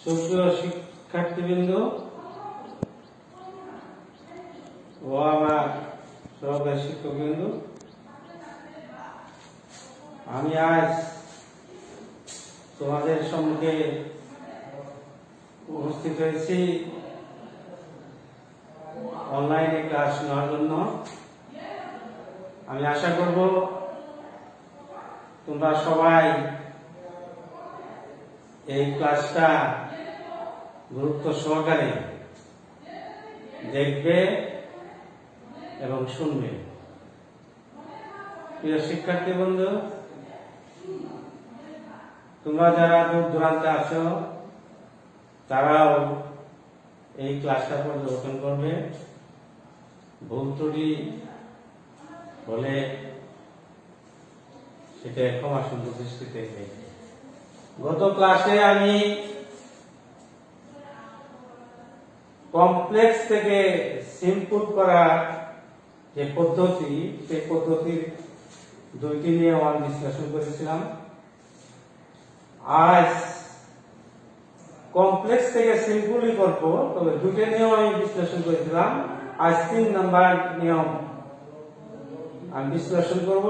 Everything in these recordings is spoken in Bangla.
সুপ্রিয় শিক্ষার্থীবৃন্দ ও আমার সহকারী শিক্ষকবৃন্দ, আমি আজ তোমাদের সম্মুখে উপস্থিত হয়েছি অনলাইনে ক্লাস নেওয়ার জন্য। আমি আশা করব তোমরা সবাই এই ক্লাসটা গুরুত্ব সহকারে দেখবে এবং শুনবে। প্রিয় শিক্ষার্থী বন্ধু, তোমরা যারা দূর দূরান্তে আছো তারাও এই ক্লাসটা পর্যবেক্ষণ করবে। ভুল ত্রুটি হলে সেটা ক্ষমা সুন্দর দৃষ্টিতে দেখবে। গত ক্লাসে আমি কমপ্লেক্স থেকে সিম্পল করার যে পদ্ধতি, সেই পদ্ধতির দুইটি নিয়ে আমি বিশ্লেষণ করেছিলাম। আজ কমপ্লেক্স থেকে সিম্পলই করব, তবে দুটো নিয়ম আমি বিশ্লেষণ করেছিলাম। আজ 3 নাম্বার নিয়ম আমি বিশ্লেষণ করব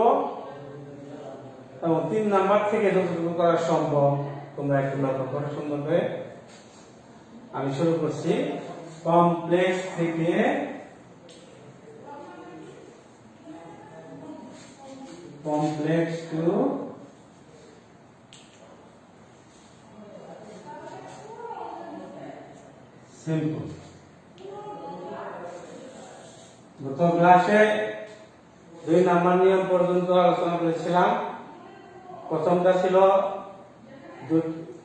এবং 3 নাম্বার থেকে যতটুকু করা সম্ভব তোমরা একটু লক্ষ্য করো সুন্দরভাবে। আমি শুরু করছি কমপ্লেক্স থেকে কমপ্লেক্স টু সিম্পল। গত ক্লাসে 2 নাম্বার নিয়ম পর্যন্ত আলোচনা করেছিলাম। প্রথমটা ছিল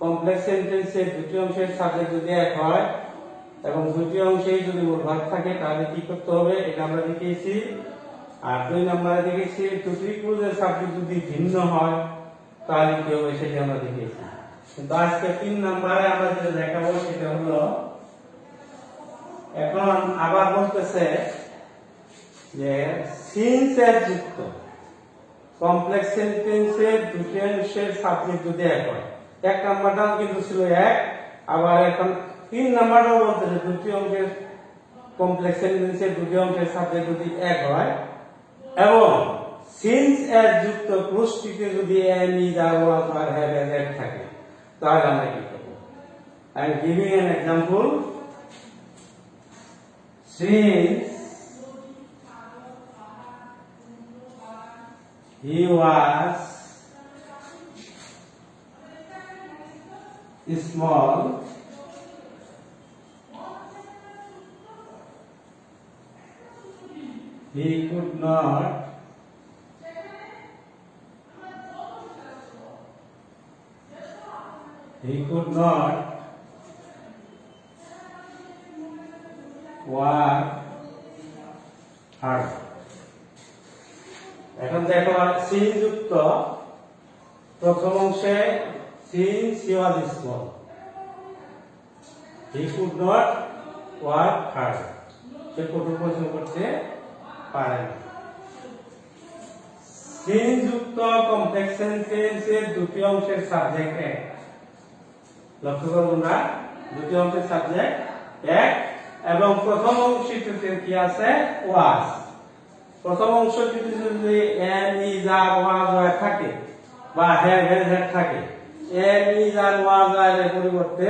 কমপ্লেক্স সেন্টেন্সের দুটি অংশের সাবজেক্ট যদি এক হয় এবং দুটি অংশেই যদি মূলভাগ থাকে তাহলে কি করতে হবে, এটা আমরা দেখিয়েছি। আর 2 নম্বরে দেখেছি দুটি ক্লুজের সাবজেক্ট যদি ভিন্ন হয় তাহলে কি হবে সেটা আমরা দেখিয়েছি। কিন্তু আজকে 3 নম্বরে আমরা যেটা দেখাবো সেটা হলো, এখন আবার বলতেছে যে সিন্স এর যুক্ত কমপ্লেক্স সেন্টেন্সের দুটি অংশের সাবজেক্ট যদি এক হয়। 1 নাম্বারটাও কিন্তু ছিল এক, আবার এখন 3 নাম্বারটাও বলতেছে দুটি অংশের কমপ্লেক্স সেন্টেন্সের দুটি অংশের সাবজেক্ট যদি এক হয় এবং সিন্স এর যুক্ত ক্লুজটিতে যদি am is are was are have has had থাকে তাহলে আমরা কি করব। I am giving an example. Since he was small, he could not work hard. এখন দেখো সিন যুক্ত প্রথম অংশে since he was small, he could not work hard, সে কঠোর পরিশ্রম করতে পারে না। সিন যুক্ত কমপ্লেক্স সেন্টেন্সের দুটি অংশের সাবজেক্ট এক। লক্ষ্য করো তোমরা, দুটি অংশের সাবজেক্ট এক এবং প্রথম অংশটিতে কি আছে ওয়াজ। প্রথম অংশটিতে যদি এম ইজ আর ওয়াজ আর থাকে বা হ্যাভ হ্যাজ হ্যাড থাকে, M is are was are এর পরিবর্তে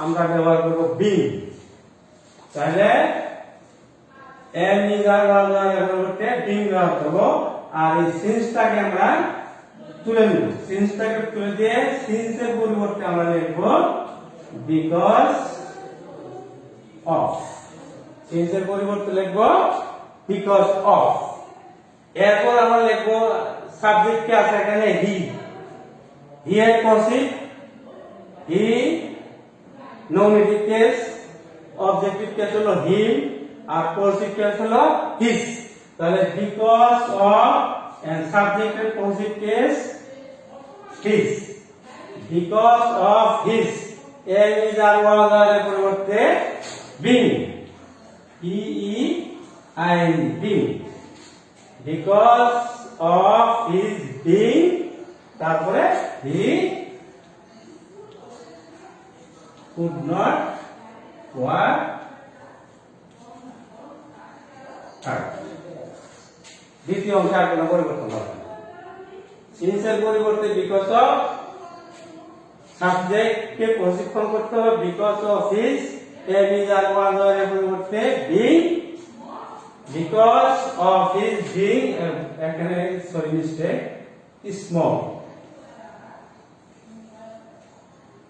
আমরা ব্যবহার করব বিং। তাহলে M is are was are এর পরিবর্তে বিং ব্যবহার করব। আর এই সিন্সটাকে আমরা তুলে নিব। সিন্সটাকে তুলে দিয়ে সিন্সের পরিবর্তে আমরা লিখব বিকজ অফ। সিন্সের পরিবর্তে লিখব বিকজ অফ। এরপর আমরা লিখব সাবজেক্ট কি আছে এখানে হি। হি এর conceive he, nominative case, objective case হলো হিম আর পজিটিভ কেস হলো হিজ। তাহলে বিকজ অফ এন্ড সাবজেক্টের positive case his. Because of his am is are was are এর পরিবর্তে being, E E I N being. Because of his being, তারপরে he could not work hard. দ্বিতীয় অংশে আর কোনো পরিবর্তন হবে না। সিন্সের পরিবর্তে বিকজ অফ, সাবজেক্টকে প্রশিক্ষণ করতে হবে because of his, am is are was are এর পরিবর্তে being, because of his being, এখানে sorry mistake, small,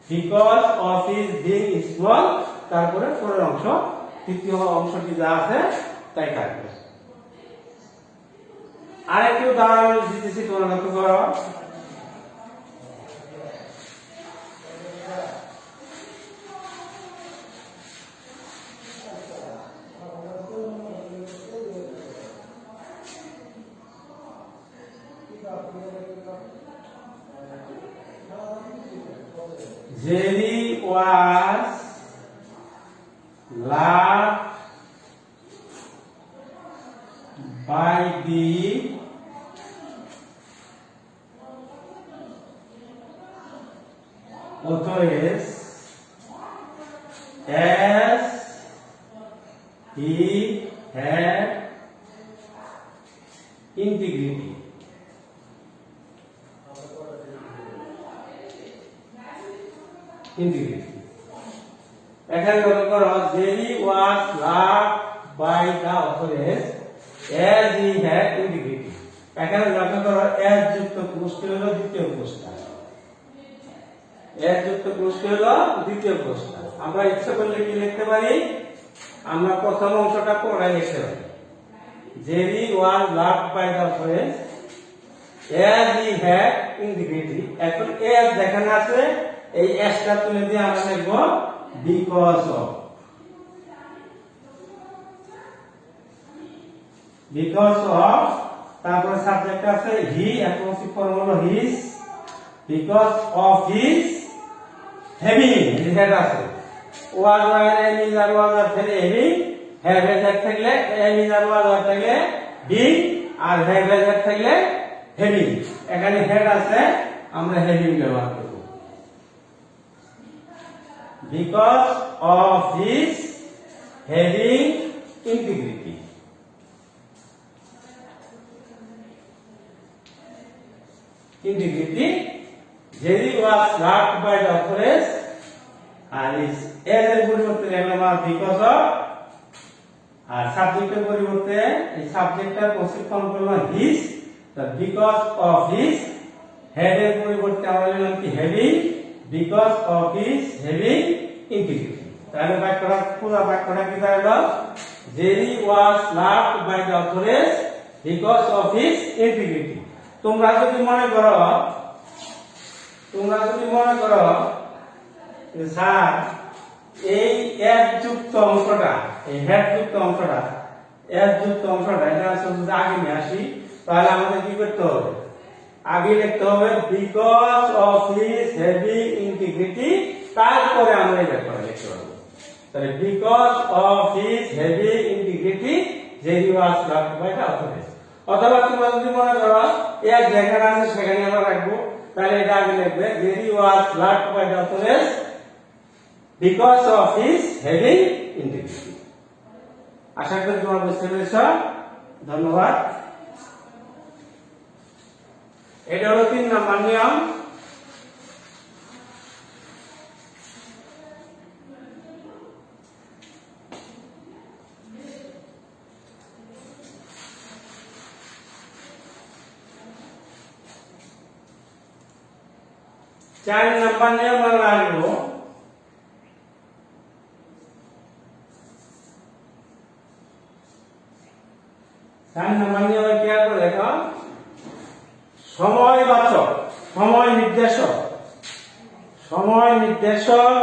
because of his being small, তারপরে পরের অংশ তৃতীয় অংশটি যা আছে তাই থাকবে। আরেকটু উদাহরণ দিতেছি, তোমরা লক্ষ্য করো। Jerry was loved by the authorities as he had integrity. Integrity. এখানে লক্ষ্য করো, Jerry was loved by the authorities as he had integrity. এখানে লক্ষ্য করো, as যুক্ত পুরুষটি হলো দ্বিতীয় পুরুষটা, as যুক্ত পুরুষটি হলো দ্বিতীয় পুরুষটা। আমরা ইচ্ছা করলে কি লিখতে পারি, আমরা প্রথম অংশটা পড়ে লিখতে পারি, Jerry was loved by the authorities as he had integrity। এখন as যেখানে আছে এই এসটা তুলে দিয়ে আমরা লিখব বিকজ অফ, বিকজ অফ, তারপরে সাবজেক্ট আছে হি, এখন ফর্ম হলো his, because of his having, head আছে, was were M is are was আর থেকে হ্যাভিং, হ্যাভ হেড থাকলে এম ইজ আর ওয়াজ আর থাকলে বিং, আর হ্যাভ হেড থাকলে হ্যাভিং। এখানে হেড আছে, আমরা হ্যাভিং ব্যবহার করব। Because of his having integrity. Integrity, Jerry was loved by the authorities and his as এর পরিবর্তে লিখলাম because of, আর সাবজেক্টের পরিবর্তে এই সাবজেক্টটা প্রশিক্ষণ করলাম his, because of his, head এর পরিবর্তে আমরা লিখলাম কি having, because of his having integrity. তাহলে বাক্যটা পুরো বাক্যটা কি দাঁড়ালো, Jerry was loved by the authorities because of his integrity. তোমরা যদি মনে করো স্যার এই এস যুক্ত অংশটা, এই হেড যুক্ত অংশটা, এস যুক্ত অংশটা এটা যদি আগে নিয়ে আসি, তাহলে আমাদের কি করতে হবে, আগে লিখতে হবে because of his having integrity, তারপরে আমরা এই ব্যাপারে লিখতে পারবো। তাহলে because of his having integrity Jerry was loved by the authorities। অথবা তোমরা যদি মনে করো এক যেখানে আছে সেখানে আমরা রাখবো, তাহলে এটা আগে লিখবে Jerry was loved by the authorities because of his having integrity। আশা করি তোমরা বুঝতে পেরেছ। ধন্যবাদ। এটা হলো 3 নম্বর নিয়ম। चार नंबर नियम আমরা আসবো। चार नंबर नियम কি করে দেখো, সময়বাচক, সময় নির্দেশক, সময় নির্দেশক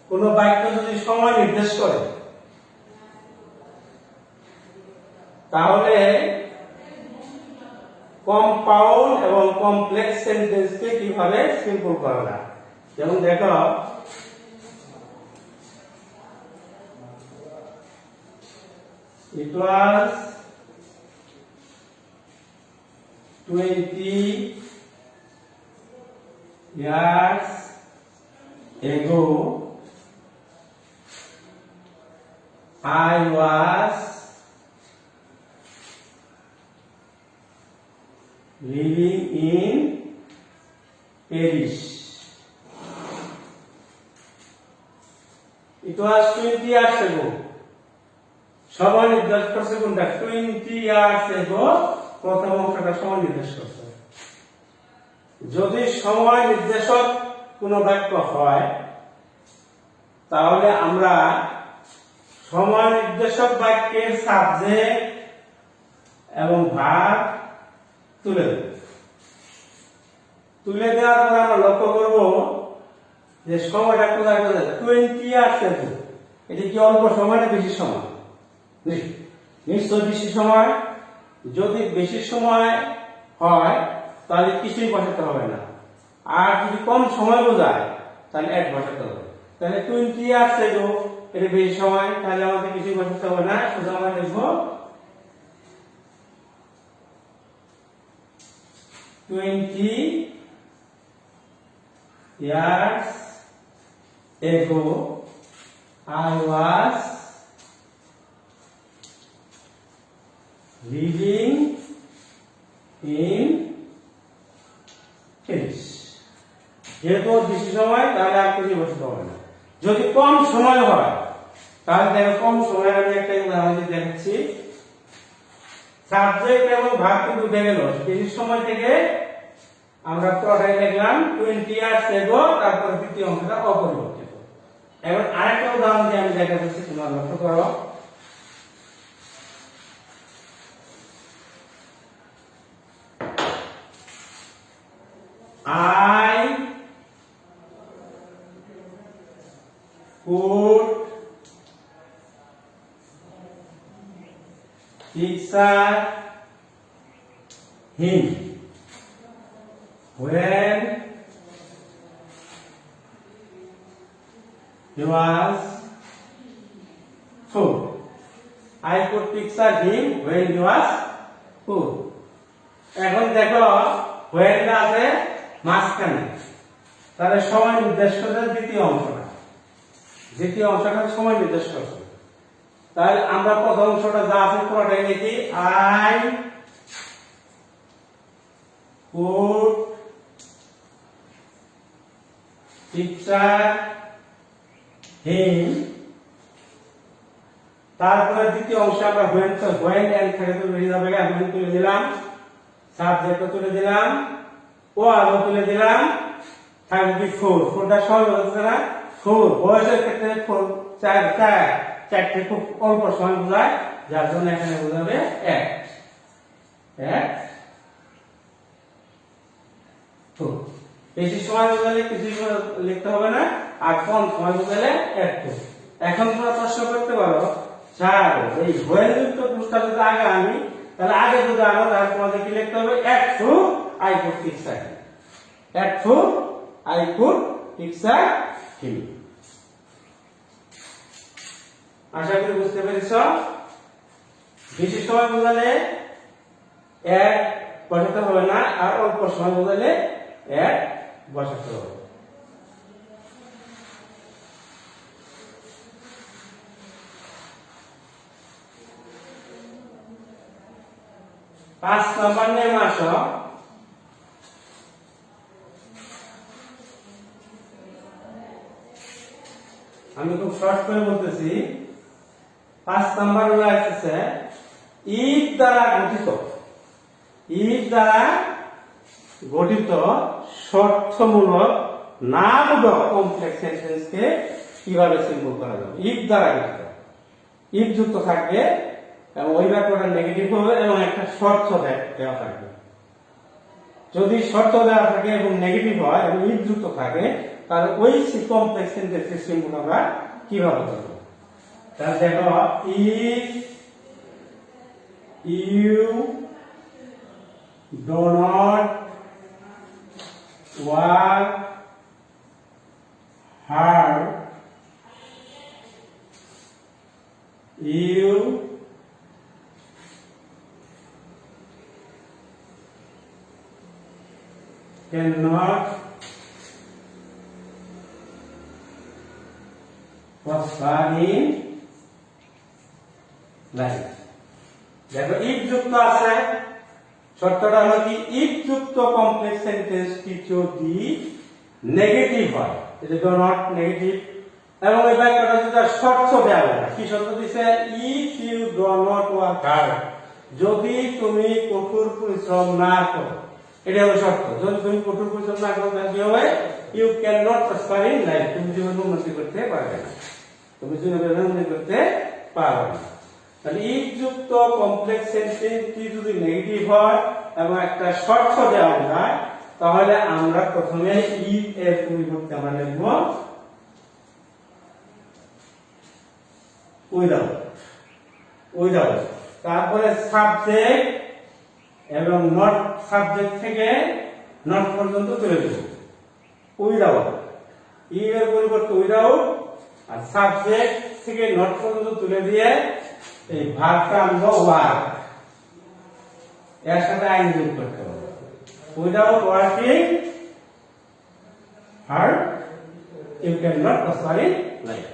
কোন বাক্য যদি সময় নির্দেশ করে তাহলে কম্পাউন্ড এবং কমপ্লেক্স সেন্টেন্সকে কিভাবে সিম্পল করা যায়। যেমন দেখো, it was 20 years ago I was living in Paris. It was 20 years ago. সময় নির্দেশ করছে কোনটা? 20 years ago প্রথম অংশটা সময় নির্দেশ করছে। যদি সময় নির্দেশক কোন বাক্য হয় তাহলে আমরা সময় নির্দেশক বাক্যের সাবজেক্ট এবং ভার্ব তুলে দেব। তুলে দেওয়ার পর আমরা লক্ষ্য করব যে সময়টা কোথায় কোথায় 20 years ago। এটি কি অল্প সময় না বেশি সময়? নিশ্চয় বেশি সময়। যদি বেশি সময় হয় তাহলে কিছুই বসাতে হবে না, আর যদি কম সময় বোঝায় তাহলে এক বসাতে হবে। তাহলে 20 years ago এটা বেশি সময়, তাহলে আমাদের কিছুই বসাতে হবে না, শুধু আমরা লিখবো 20 years ago I was living in Paris। যেহেতু বেশি সময় তাহলে আর কিছু বসতে হবে না। যদি কম সময় হয় তাহলে দেখো কম সময় আমি একটা উদাহরণ দিয়ে দেখাচ্ছি। সাবজেক্ট এবং ভার্ব কিন্তু উঠে গেল। বেশি সময় থেকে আমরা পুরোটাই লিখলাম 20 years ago, তারপর দ্বিতীয় অংশটা অপরিবর্তিত। এখন আরেকটা উদাহরণ দিয়ে আমি দেখাচ্ছি, তোমরা লক্ষ্য করো। I could picture him when he was full. I could picture him when he was full. এখন দেখো when আছে মাঝখানে, তাহলে সময় নির্দেশ করে দ্বিতীয় অংশটা। দ্বিতীয় অংশটা সময় নির্দেশ করছে। তাহলে আমরা প্রথম অংশটা যা আছে পুরোটাই লিখি I could picture him, তারপরে দ্বিতীয় অংশে আমরা when and থেকে তুলে যাবে, when তুলে দিলাম, সাবজেক্ট তুলে দিলাম, ও আলো তুলে দিলাম, থাকবে ফোরটা সহজ হচ্ছে না। ফোর বয়সের ক্ষেত্রে চারটে খুব অল্প সময় বোঝায়, যার জন্য এখানে বোঝাবে এক। বেশি সময় বোঝালে কিছু লিখতে হবে না, আর কম সময় বোঝালে একটু। এখন তোমরা প্রশ্ন করতে পারো স্যার এই হোয়েল যুক্ত পুরস্কার যদি আগে আনি তাহলে আগে যদি আনো তাহলে তোমাদের কি লিখতে হবে? একটু I could picture him. একটু I could picture him. আশা করি বুঝতে পেরেছ। বেশি সময় বোঝালে এক বসাতে হবে না, আর অল্প সময় বোঝালে এক বসাতে হবে। পাঁচ নম্বর নেম আসো। আমি খুব শর্ট করে বলতেছি। 5 নাম্বার হলো আসছে ইফ দ্বারা গঠিত। ইফ দ্বারা গঠিত শর্তমূলক নামবোধক কমপ্লেক্স সেন্টেন্সকে কিভাবে সিম্পল করা যাবে? ইফ দ্বারা গঠিত, ইফ যুক্ত থাকবে এবং ওই বাক্যটা নেগেটিভ হবে এবং একটা শর্ত দেওয়া থাকবে। যদি শর্ত দেওয়া থাকে এবং নেগেটিভ হয় এবং ইফ যুক্ত থাকে তাহলে ওই কমপ্লেক্স সেন্টেন্সের সিম্বল আমরা কিভাবে করব? তাহলে দেখো if you do not work hard you cannot ফসফারিন লাইন। দেখো ইফ যুক্ত আছে, শর্তটা হলো কি ইফ যুক্ত কমপ্লেক্স সেন্টেন্সটি যদি নেগেটিভ হয়, যদি ডো নট নেগেটিভ, এবং এই বাক্যটা যদি তার শর্ত দেওয়া হয়, কি শর্ত দিছে? If you do not work hard, যদি তুমি কঠোর পরিশ্রম না করো, এটা হলো শর্ত। যদি তুমি কঠোর পরিশ্রম না করো তাহলে কি হবে? You can not prosper in life, তুমি জীবনে উন্নতি করতে পারবে না, তুমি জীবনে উন্নতি করতে পারবে না। তাহলে ইফ যুক্ত কমপ্লেক্স সেন্টেন্সটি যদি নেগেটিভ হয় এবং একটা শর্ত দেওয়া হয়, তাহলে আমরা প্রথমে ইফ এর পরিবর্তে আমরা লিখব উইদাউট, তারপরে সাবজেক্ট এবং নট, সাবজেক্ট থেকে নট পর্যন্ত তুলে দেব উইদাউট, ইফ এর পরিবর্তে উইদাউট, আর সাবজেক্ট থেকে নট পর্যন্ত তুলে দিয়ে এই ভার্বটা আমরা ওয়ার্ক এর সাথে আইন যোগ করতে হবে। Without working hard you can not prosper in life.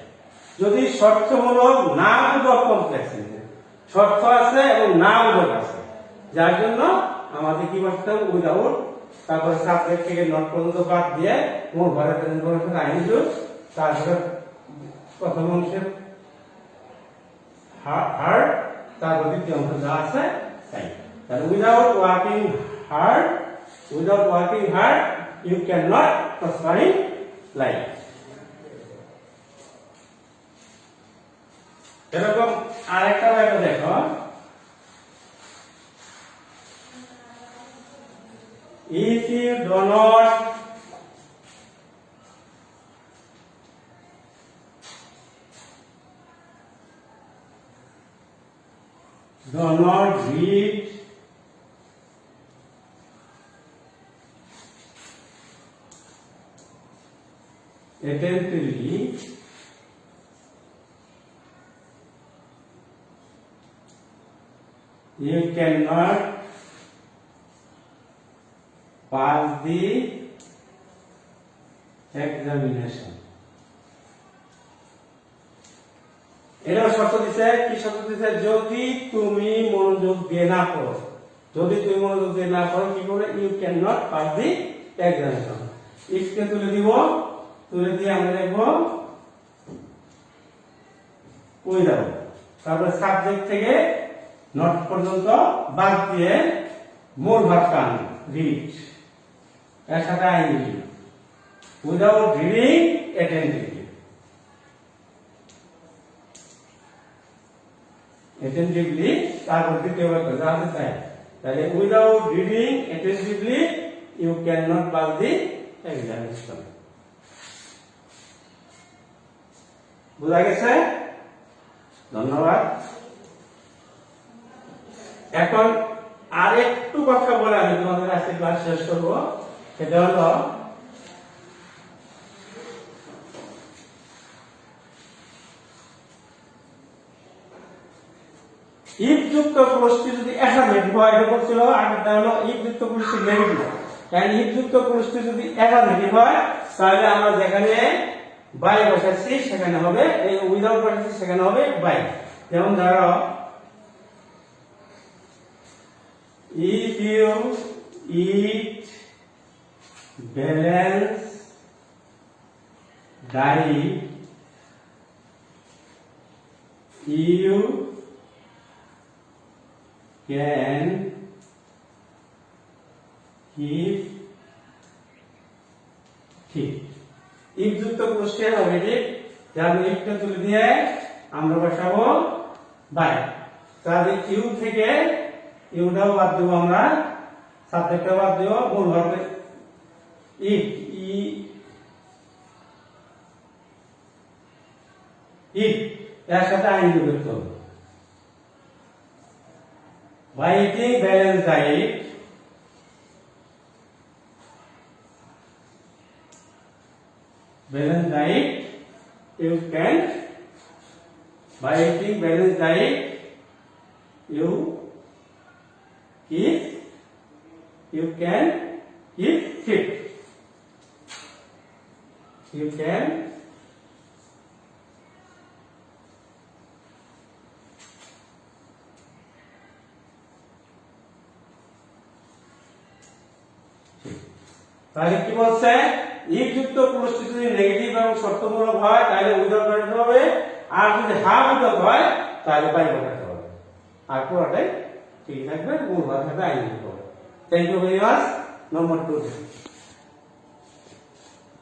যদি শর্তমূলক না বোধক কমপ্লেক্স সেন্টেন্স, শর্ত আছে এবং না বোধক আছে, যার জন্য আমাদের কি করতে হবে? উইদাউট, তারপরে সাবজেক্ট থেকে নট পর্যন্ত বাদ দিয়ে মূল ভার্বের প্রেজেন্ট কন্টিনিউয়াস আইন যোগ, তারপরে প্রথম অংশের হার্ড, তারপর দ্বিতীয় অংশ যা আছে তাই। তাহলে without working hard you can not prosper in life. এরকম আরেকটা বাক্য দেখো, if you do not read attentively, you cannot pass the examination. এটা শর্ত দিছে, কি শর্ত দিছে? যদি তুমি মনোযোগ দিয়ে না পড়ো, যদি তুমি মনোযোগ দিয়ে না পড়ো কি করে? You can not pass the examination. If কে তুলে দিব, তুলে দিয়ে আমরা লিখব উইদাউট, তারপরে সাবজেক্ট থেকে নট পর্যন্ত বাদ দিয়ে মূল ভার্বটা রিড এর সাথে আইএনজি, উইদাউট রিডিং attentively, তারপর দ্বিতীয় বাক্য যা আছে তাই। তাহলে without reading attentively you cannot pass the examination. বুঝা গেছে? ধন্যবাদ। এখন আরেকটু কথা বলে আমি তোমাদের আজকে ক্লাস শেষ করব, সেটা হলো ইফ যুক্ত ক্লোজটি যদি অ্যাফার্মেটিভ হয়, এটা বলছিল আগেরটা হলো ইফ যুক্ত ক্লোজটি নেগেটিভ। কারণ ইফ যুক্ত ক্লোজটি যদি অ্যাফার্মেটিভ হয় তাহলে আমরা যেখানে বাই বসাচ্ছি সেখানে হবে, এই উইদাউট বসাচ্ছি সেখানে হবে বাই। যেমন ধরো if you eat balanced diet you can keep fit. if যুক্ত প্রশ্নের হবে ঠিক, যেমন ইফটা তুলে দিয়ে আমরা বসাবো বাই, তাহলে ইউ থেকে ইউটাও বাদ দেবো, আমরা সাবজেক্টটা বাদ দেবো, মূল ভার্বে ইট এর সাথে আইন যুক্ত হবে। By eating balanced diet, you can, by eating balanced diet, you can keep fit. You can তাহলে কি বলছে ইফ যুক্ত পুরুষটি যদি নেগেটিভ এবং শর্তমূলক হয় তাহলে উইদাউট বসাতে হবে, আর যদি হ্যাঁ বোধক হয় তাহলে বাই বসাতে হবে, আর পুরোটাই ঠিক থাকবে, মূল ভাগ থাকবে আইন হবে। Thank you very much. নম্বর 2